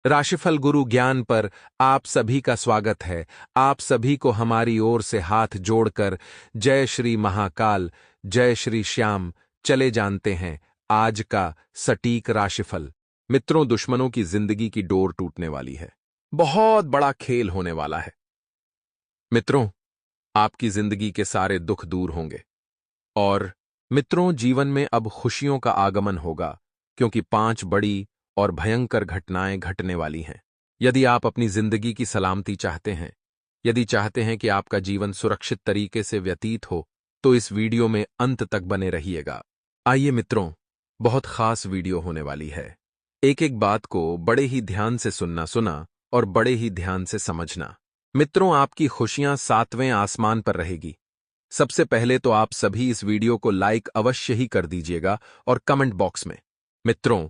राशिफल गुरु ज्ञान पर आप सभी का स्वागत है। आप सभी को हमारी ओर से हाथ जोड़कर जय श्री महाकाल, जय श्री श्याम। चले जानते हैं आज का सटीक राशिफल। मित्रों, दुश्मनों की जिंदगी की डोर टूटने वाली है। बहुत बड़ा खेल होने वाला है। मित्रों, आपकी जिंदगी के सारे दुख दूर होंगे और मित्रों, जीवन में अब खुशियों का आगमन होगा, क्योंकि 5 बड़ी और भयंकर घटनाएं घटने वाली हैं। यदि आप अपनी जिंदगी की सलामती चाहते हैं, यदि चाहते हैं कि आपका जीवन सुरक्षित तरीके से व्यतीत हो, तो इस वीडियो में अंत तक बने रहिएगा। आइए मित्रों, बहुत खास वीडियो होने वाली है। एक एक बात को बड़े ही ध्यान से सुनना और बड़े ही ध्यान से समझना। मित्रों, आपकी खुशियां 7वें आसमान पर रहेगी। सबसे पहले तो आप सभी इस वीडियो को लाइक अवश्य ही कर दीजिएगा और कमेंट बॉक्स में मित्रों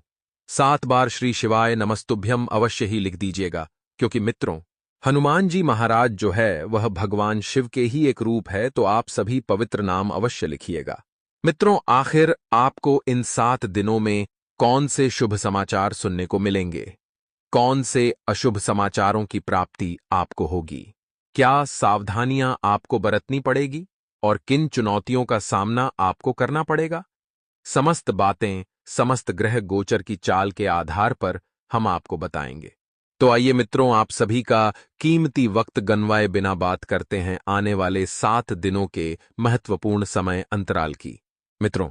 7 बार श्री शिवाय नमस्तुभ्यम अवश्य ही लिख दीजिएगा, क्योंकि मित्रों, हनुमान जी महाराज जो है वह भगवान शिव के ही एक रूप है। तो आप सभी पवित्र नाम अवश्य लिखिएगा। मित्रों, आखिर आपको इन 7 दिनों में कौन से शुभ समाचार सुनने को मिलेंगे? कौन से अशुभ समाचारों की प्राप्ति आपको होगी? क्या सावधानियां आपको बरतनी पड़ेगी और किन चुनौतियों का सामना आपको करना पड़ेगा? समस्त बातें समस्त ग्रह गोचर की चाल के आधार पर हम आपको बताएंगे। तो आइए मित्रों, आप सभी का कीमती वक्त गंवाए बिना बात करते हैं आने वाले 7 दिनों के महत्वपूर्ण समय अंतराल की। मित्रों,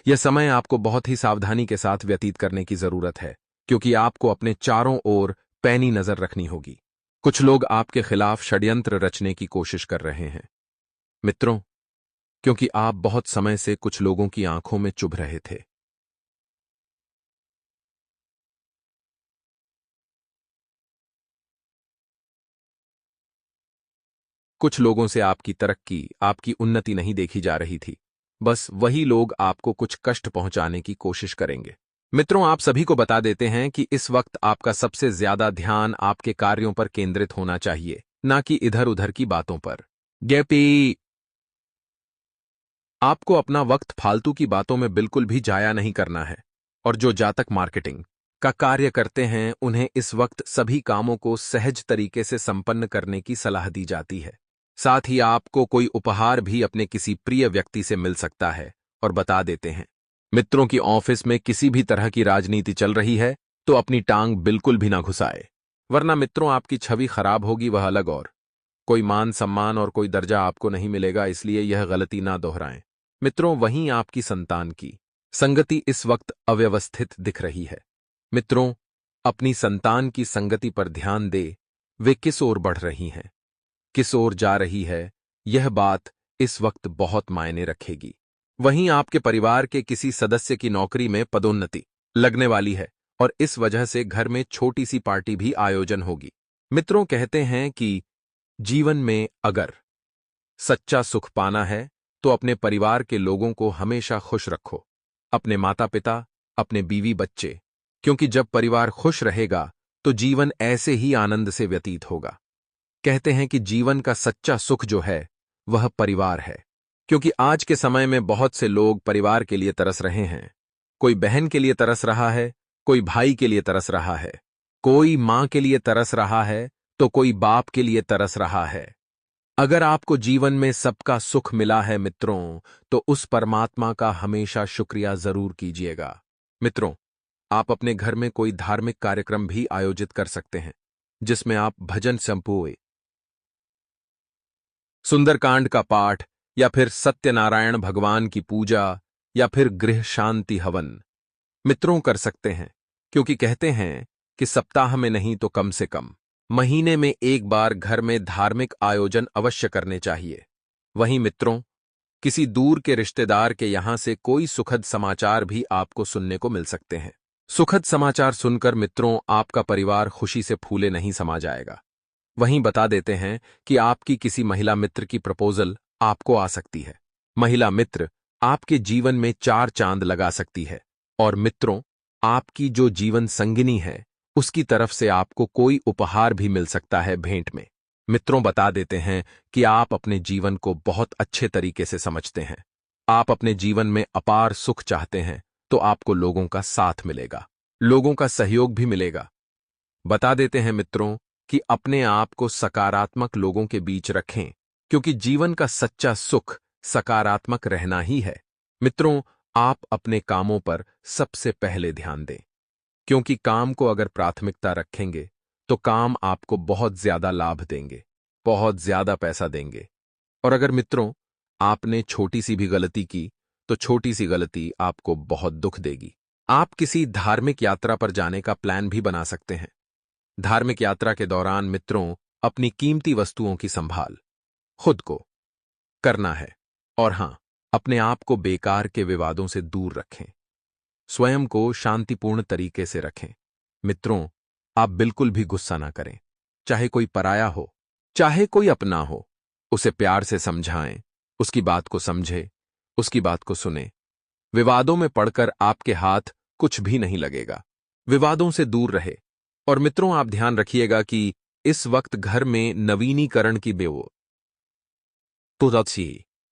यह समय आपको बहुत ही सावधानी के साथ व्यतीत करने की जरूरत है, क्योंकि आपको अपने चारों ओर पैनी नजर रखनी होगी। कुछ लोग आपके खिलाफ षड्यंत्र रचने की कोशिश कर रहे हैं। मित्रों, क्योंकि आप बहुत समय से कुछ लोगों की आंखों में चुभ रहे थे। कुछ लोगों से आपकी तरक्की, आपकी उन्नति नहीं देखी जा रही थी। बस वही लोग आपको कुछ कष्ट पहुंचाने की कोशिश करेंगे। मित्रों, आप सभी को बता देते हैं कि इस वक्त आपका सबसे ज्यादा ध्यान आपके कार्यों पर केंद्रित होना चाहिए, ना कि इधर उधर की बातों पर। गेपी, आपको अपना वक्त फालतू की बातों में बिल्कुल भी जाया नहीं करना है। और जो जातक मार्केटिंग का कार्य करते हैं, उन्हें इस वक्त सभी कामों को सहज तरीके से संपन्न करने की सलाह दी जाती है। साथ ही आपको कोई उपहार भी अपने किसी प्रिय व्यक्ति से मिल सकता है। और बता देते हैं मित्रों की ऑफिस में किसी भी तरह की राजनीति चल रही है तो अपनी टांग बिल्कुल भी ना घुसाए, वरना मित्रों आपकी छवि खराब होगी, वह अलग। और कोई मान सम्मान और कोई दर्जा आपको नहीं मिलेगा, इसलिए यह गलती ना दोहराएं। मित्रों, वहीं आपकी संतान की संगति इस वक्त अव्यवस्थित दिख रही है। मित्रों, अपनी संतान की संगति पर ध्यान दे, वे किस ओर बढ़ रही हैं, किस ओर जा रही है, यह बात इस वक्त बहुत मायने रखेगी। वहीं आपके परिवार के किसी सदस्य की नौकरी में पदोन्नति लगने वाली है और इस वजह से घर में छोटी सी पार्टी भी आयोजन होगी। मित्रों, कहते हैं कि जीवन में अगर सच्चा सुख पाना है तो अपने परिवार के लोगों को हमेशा खुश रखो, अपने माता पिता, अपने बीवी बच्चे, क्योंकि जब परिवार खुश रहेगा तो जीवन ऐसे ही आनंद से व्यतीत होगा। कहते हैं कि जीवन का सच्चा सुख जो है वह परिवार है, क्योंकि आज के समय में बहुत से लोग परिवार के लिए तरस रहे हैं। कोई बहन के लिए तरस रहा है, कोई भाई के लिए तरस रहा है, कोई मां के लिए तरस रहा है, तो कोई बाप के लिए तरस रहा है। अगर आपको जीवन में सबका सुख मिला है मित्रों, तो उस परमात्मा का हमेशा शुक्रिया जरूर कीजिएगा। मित्रों, आप अपने घर में कोई धार्मिक कार्यक्रम भी आयोजित कर सकते हैं, जिसमें आप भजन संपुए, सुंदरकांड का पाठ, या फिर सत्यनारायण भगवान की पूजा, या फिर गृह शांति हवन मित्रों कर सकते हैं। क्योंकि कहते हैं कि सप्ताह में नहीं तो कम से कम महीने में एक बार घर में धार्मिक आयोजन अवश्य करने चाहिए। वहीं मित्रों, किसी दूर के रिश्तेदार के यहां से कोई सुखद समाचार भी आपको सुनने को मिल सकते हैं। सुखद समाचार सुनकर मित्रों आपका परिवार खुशी से फूले नहीं समा जाएगा। वहीं बता देते हैं कि आपकी किसी महिला मित्र की प्रपोजल आपको आ सकती है। महिला मित्र आपके जीवन में 4 चांद लगा सकती है। और मित्रों, आपकी जो जीवन संगिनी है उसकी तरफ से आपको कोई उपहार भी मिल सकता है भेंट में। मित्रों, बता देते हैं कि आप अपने जीवन को बहुत अच्छे तरीके से समझते हैं। आप अपने जीवन में अपार सुख चाहते हैं तो आपको लोगों का साथ मिलेगा, लोगों का सहयोग भी मिलेगा। बता देते हैं मित्रों कि अपने आप को सकारात्मक लोगों के बीच रखें, क्योंकि जीवन का सच्चा सुख सकारात्मक रहना ही है। मित्रों, आप अपने कामों पर सबसे पहले ध्यान दें, क्योंकि काम को अगर प्राथमिकता रखेंगे तो काम आपको बहुत ज्यादा लाभ देंगे, बहुत ज्यादा पैसा देंगे। और अगर मित्रों आपने छोटी सी भी गलती की तो छोटी सी गलती आपको बहुत दुख देगी। आप किसी धार्मिक यात्रा पर जाने का प्लान भी बना सकते हैं। धार्मिक यात्रा के दौरान मित्रों अपनी कीमती वस्तुओं की संभाल खुद को करना है। और हां, अपने आप को बेकार के विवादों से दूर रखें, स्वयं को शांतिपूर्ण तरीके से रखें। मित्रों, आप बिल्कुल भी गुस्सा ना करें, चाहे कोई पराया हो, चाहे कोई अपना हो। उसे प्यार से समझाएं, उसकी बात को समझे, उसकी बात को सुने। विवादों में पड़कर आपके हाथ कुछ भी नहीं लगेगा। विवादों से दूर रहे। और मित्रों, आप ध्यान रखिएगा कि इस वक्त घर में नवीनीकरण की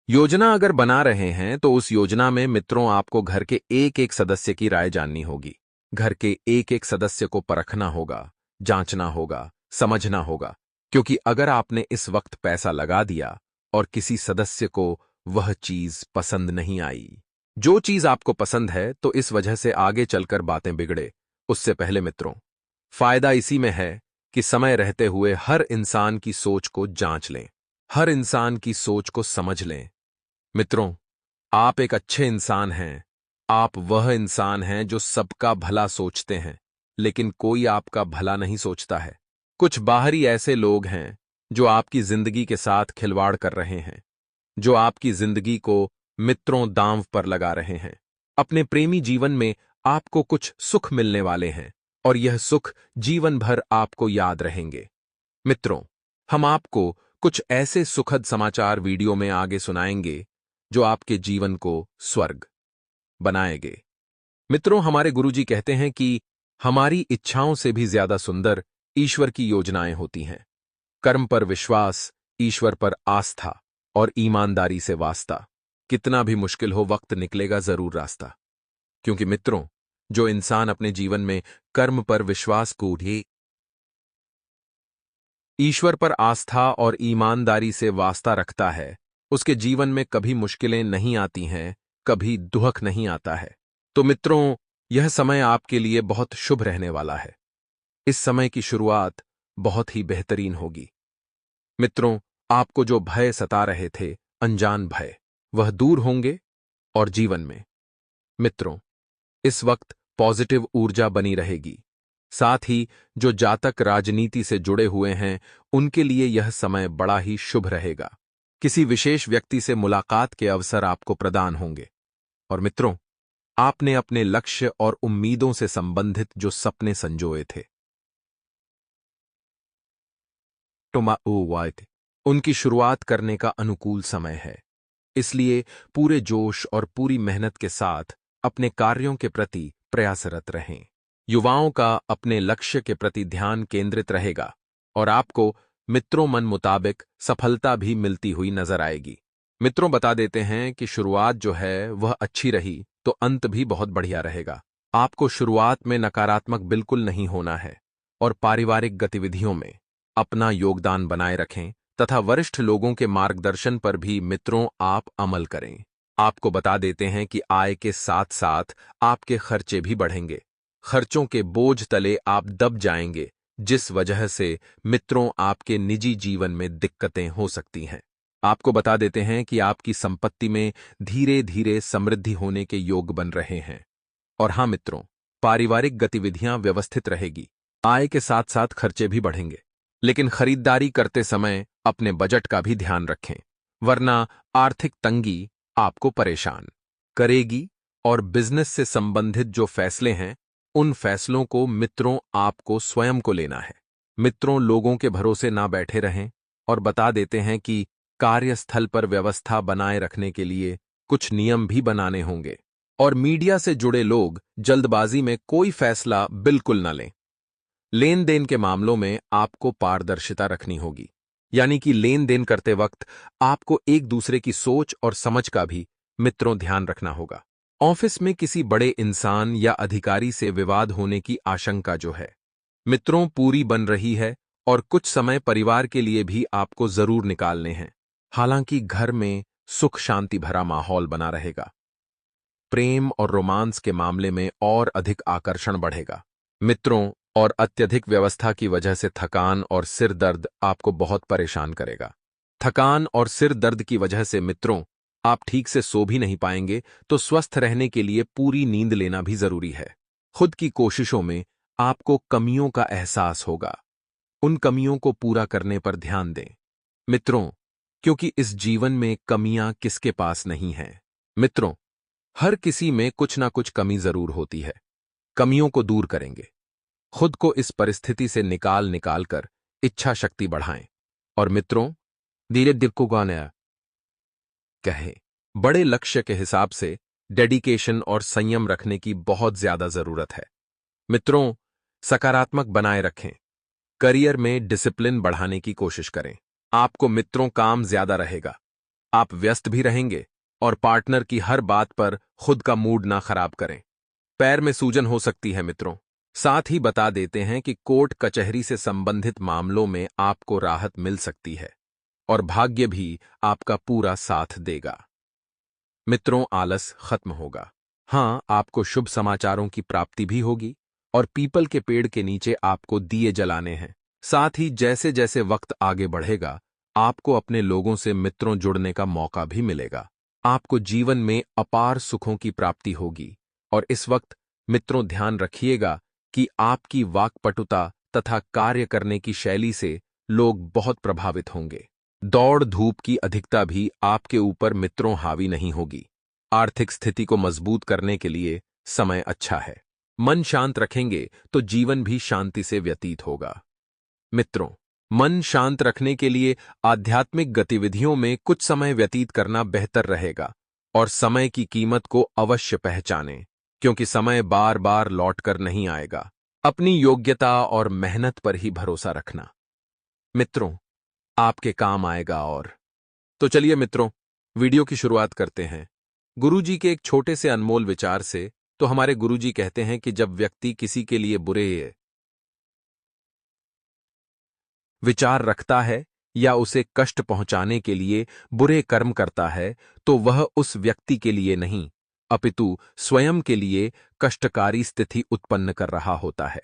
योजना अगर बना रहे हैं तो उस योजना में मित्रों आपको घर के एक एक सदस्य की राय जाननी होगी। घर के एक एक सदस्य को परखना होगा, जांचना होगा, समझना होगा। क्योंकि अगर आपने इस वक्त पैसा लगा दिया और किसी सदस्य को वह चीज पसंद नहीं आई, जो चीज आपको पसंद है, तो इस वजह से आगे चलकर बातें बिगड़े। उससे पहले मित्रों, फायदा इसी में है कि समय रहते हुए हर इंसान की सोच को जांच लें, हर इंसान की सोच को समझ लें। मित्रों, आप एक अच्छे इंसान हैं। आप वह इंसान हैं जो सबका भला सोचते हैं, लेकिन कोई आपका भला नहीं सोचता है। कुछ बाहरी ऐसे लोग हैं जो आपकी जिंदगी के साथ खिलवाड़ कर रहे हैं, जो आपकी जिंदगी को मित्रों दांव पर लगा रहे हैं। अपने प्रेमी जीवन में आपको कुछ सुख मिलने वाले हैं और यह सुख जीवन भर आपको याद रहेंगे। मित्रों, हम आपको कुछ ऐसे सुखद समाचार वीडियो में आगे सुनाएंगे जो आपके जीवन को स्वर्ग बनाएंगे। मित्रों, हमारे गुरुजी कहते हैं कि हमारी इच्छाओं से भी ज्यादा सुंदर ईश्वर की योजनाएं होती हैं। कर्म पर विश्वास, ईश्वर पर आस्था और ईमानदारी से वास्ता। कितना भी मुश्किल हो, वक्त निकलेगा जरूर रास्ता। क्योंकि मित्रों, जो इंसान अपने जीवन में कर्म पर विश्वास को ईश्वर पर आस्था और ईमानदारी से वास्ता रखता है, उसके जीवन में कभी मुश्किलें नहीं आती हैं, कभी दुख नहीं आता है। तो मित्रों, यह समय आपके लिए बहुत शुभ रहने वाला है। इस समय की शुरुआत बहुत ही बेहतरीन होगी। मित्रों, आपको जो भय सता रहे थे, अनजान भय, वह दूर होंगे। और जीवन में मित्रों इस वक्त पॉजिटिव ऊर्जा बनी रहेगी। साथ ही जो जातक राजनीति से जुड़े हुए हैं, उनके लिए यह समय बड़ा ही शुभ रहेगा। किसी विशेष व्यक्ति से मुलाकात के अवसर आपको प्रदान होंगे। और मित्रों, आपने अपने लक्ष्य और उम्मीदों से संबंधित जो सपने संजोए थे, उनकी शुरुआत करने का अनुकूल समय है। इसलिए पूरे जोश और पूरी मेहनत के साथ अपने कार्यों के प्रति प्रयासरत रहें। युवाओं का अपने लक्ष्य के प्रति ध्यान केंद्रित रहेगा और आपको मित्रों मन मुताबिक सफलता भी मिलती हुई नजर आएगी। मित्रों, बता देते हैं कि शुरुआत जो है वह अच्छी रही तो अंत भी बहुत बढ़िया रहेगा। आपको शुरुआत में नकारात्मक बिल्कुल नहीं होना है और पारिवारिक गतिविधियों में अपना योगदान बनाए रखें तथा वरिष्ठ लोगों के मार्गदर्शन पर भी मित्रों आप अमल करें। आपको बता देते हैं कि आय के साथ साथ आपके खर्चे भी बढ़ेंगे। खर्चों के बोझ तले आप दब जाएंगे, जिस वजह से मित्रों आपके निजी जीवन में दिक्कतें हो सकती हैं। आपको बता देते हैं कि आपकी संपत्ति में धीरे धीरे समृद्धि होने के योग बन रहे हैं। और हां मित्रों, पारिवारिक गतिविधियां व्यवस्थित रहेगी। आय के साथ साथ खर्चे भी बढ़ेंगे, लेकिन खरीदारी करते समय अपने बजट का भी ध्यान रखें, वरना आर्थिक तंगी आपको परेशान करेगी। और बिजनेस से संबंधित जो फैसले हैं, उन फैसलों को मित्रों आपको स्वयं को लेना है। मित्रों, लोगों के भरोसे ना बैठे रहें। और बता देते हैं कि कार्यस्थल पर व्यवस्था बनाए रखने के लिए कुछ नियम भी बनाने होंगे। और मीडिया से जुड़े लोग जल्दबाजी में कोई फैसला बिल्कुल न लें। लेन देन के मामलों में आपको पारदर्शिता रखनी होगी, यानी कि लेन देन करते वक्त आपको एक दूसरे की सोच और समझ का भी मित्रों ध्यान रखना होगा। ऑफिस में किसी बड़े इंसान या अधिकारी से विवाद होने की आशंका जो है, मित्रों, पूरी बन रही है और कुछ समय परिवार के लिए भी आपको जरूर निकालने हैं। हालांकि घर में सुख शांति भरा माहौल बना रहेगा। प्रेम और रोमांस के मामले में और अधिक आकर्षण बढ़ेगा। मित्रों, और अत्यधिक व्यवस्था की वजह से थकान और सिर दर्द आपको बहुत परेशान करेगा। थकान और सिर दर्द की वजह से मित्रों, आप ठीक से सो भी नहीं पाएंगे, तो स्वस्थ रहने के लिए पूरी नींद लेना भी जरूरी है। खुद की कोशिशों में आपको कमियों का एहसास होगा। उन कमियों को पूरा करने पर ध्यान दें मित्रों, क्योंकि इस जीवन में कमियां किसके पास नहीं हैं। मित्रों, हर किसी में कुछ ना कुछ कमी जरूर होती है। कमियों को दूर करेंगे। खुद को इस परिस्थिति से निकाल निकाल कर इच्छा शक्ति बढ़ाएं। और मित्रों, धीरे दिक्कु गाने कहे बड़े लक्ष्य के हिसाब से डेडिकेशन और संयम रखने की बहुत ज्यादा जरूरत है। मित्रों, सकारात्मक बनाए रखें। करियर में डिसिप्लिन बढ़ाने की कोशिश करें। आपको मित्रों काम ज्यादा रहेगा। आप व्यस्त भी रहेंगे और पार्टनर की हर बात पर खुद का मूड ना खराब करें। पैर में सूजन हो सकती है मित्रों। साथ ही बता देते हैं कि कोर्ट कचहरी से संबंधित मामलों में आपको राहत मिल सकती है और भाग्य भी आपका पूरा साथ देगा। मित्रों, आलस खत्म होगा। हां, आपको शुभ समाचारों की प्राप्ति भी होगी और पीपल के पेड़ के नीचे आपको दिए जलाने हैं। साथ ही जैसे जैसे वक्त आगे बढ़ेगा, आपको अपने लोगों से मित्रों जुड़ने का मौका भी मिलेगा। आपको जीवन में अपार सुखों की प्राप्ति होगी और इस वक्त मित्रों ध्यान रखिएगा कि आपकी वाक्पटुता तथा कार्य करने की शैली से लोग बहुत प्रभावित होंगे। दौड़ धूप की अधिकता भी आपके ऊपर मित्रों हावी नहीं होगी। आर्थिक स्थिति को मजबूत करने के लिए समय अच्छा है। मन शांत रखेंगे तो जीवन भी शांति से व्यतीत होगा। मित्रों, मन शांत रखने के लिए आध्यात्मिक गतिविधियों में कुछ समय व्यतीत करना बेहतर रहेगा और समय की कीमत को अवश्य पहचानें, क्योंकि समय बार बार लौटकर नहीं आएगा। अपनी योग्यता और मेहनत पर ही भरोसा रखना मित्रों, आपके काम आएगा। और तो चलिए मित्रों, वीडियो की शुरुआत करते हैं गुरुजी के एक छोटे से अनमोल विचार से। तो हमारे गुरुजी कहते हैं कि जब व्यक्ति किसी के लिए बुरे विचार रखता है या उसे कष्ट पहुंचाने के लिए बुरे कर्म करता है, तो वह उस व्यक्ति के लिए नहीं, अपितु स्वयं के लिए कष्टकारी स्थिति उत्पन्न कर रहा होता है।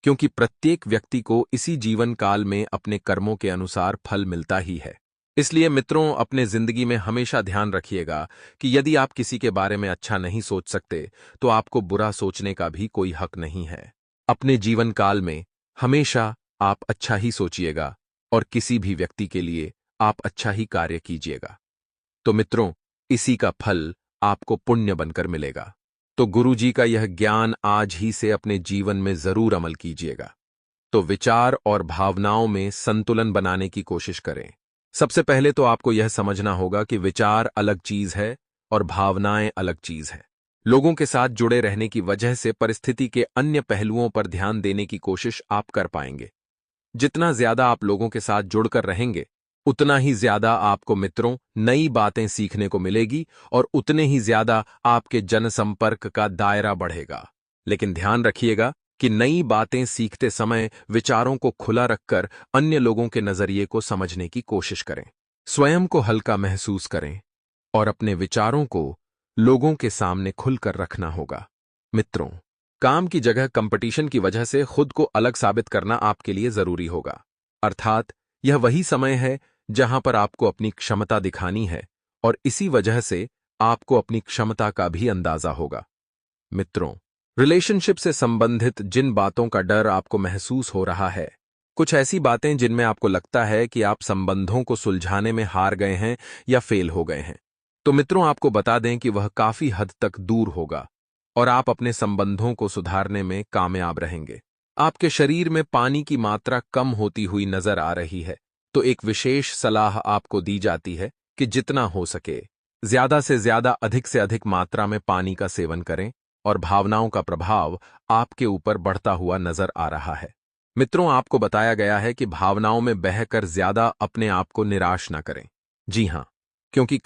क्योंकि प्रत्येक व्यक्ति को इसी जीवन काल में अपने कर्मों के अनुसार फल मिलता ही है। इसलिए मित्रों, अपने जिंदगी में हमेशा ध्यान रखिएगा कि यदि आप किसी के बारे में अच्छा नहीं सोच सकते, तो आपको बुरा सोचने का भी कोई हक नहीं है। अपने जीवन काल में हमेशा आप अच्छा ही सोचिएगा और किसी भी व्यक्ति के लिए आप अच्छा ही कार्य कीजिएगा। तो मित्रों, इसी का फल आपको पुण्य बनकर मिलेगा। तो गुरुजी का यह ज्ञान आज ही से अपने जीवन में जरूर अमल कीजिएगा। तो विचार और भावनाओं में संतुलन बनाने की कोशिश करें। सबसे पहले तो आपको यह समझना होगा कि विचार अलग चीज है और भावनाएं अलग चीज है। लोगों के साथ जुड़े रहने की वजह से परिस्थिति के अन्य पहलुओं पर ध्यान देने की कोशिश आप कर पाएंगे। जितना ज्यादा आप लोगों के साथ जुड़कर रहेंगे, उतना ही ज्यादा आपको मित्रों नई बातें सीखने को मिलेगी और उतने ही ज्यादा आपके जनसंपर्क का दायरा बढ़ेगा। लेकिन ध्यान रखिएगा कि नई बातें सीखते समय विचारों को खुला रखकर अन्य लोगों के नजरिए को समझने की कोशिश करें। स्वयं को हल्का महसूस करें और अपने विचारों को लोगों के सामने खुलकर रखना होगा। मित्रों, काम की जगह कंपटीशन की वजह से खुद को अलग साबित करना आपके लिए जरूरी होगा। अर्थात यह वही समय है जहां पर आपको अपनी क्षमता दिखानी है और इसी वजह से आपको अपनी क्षमता का भी अंदाजा होगा। मित्रों, रिलेशनशिप से संबंधित जिन बातों का डर आपको महसूस हो रहा है, कुछ ऐसी बातें जिनमें आपको लगता है कि आप संबंधों को सुलझाने में हार गए हैं या फेल हो गए हैं, तो मित्रों आपको बता दें कि वह काफी हद तक दूर होगा और आप अपने संबंधों को सुधारने में कामयाब रहेंगे। आपके शरीर में पानी की मात्रा कम होती हुई नजर आ रही है, तो एक विशेष सलाह आपको दी जाती है कि जितना हो सके ज्यादा से ज्यादा अधिक से अधिक मात्रा में पानी का सेवन करें और भावनाओं का प्रभाव आपके ऊपर बढ़ता हुआ नजर आ रहा है। मित्रों, आपको बताया गया है कि भावनाओं में बहकर ज्यादा अपने आप को निराश न करें। जी हां, क्योंकि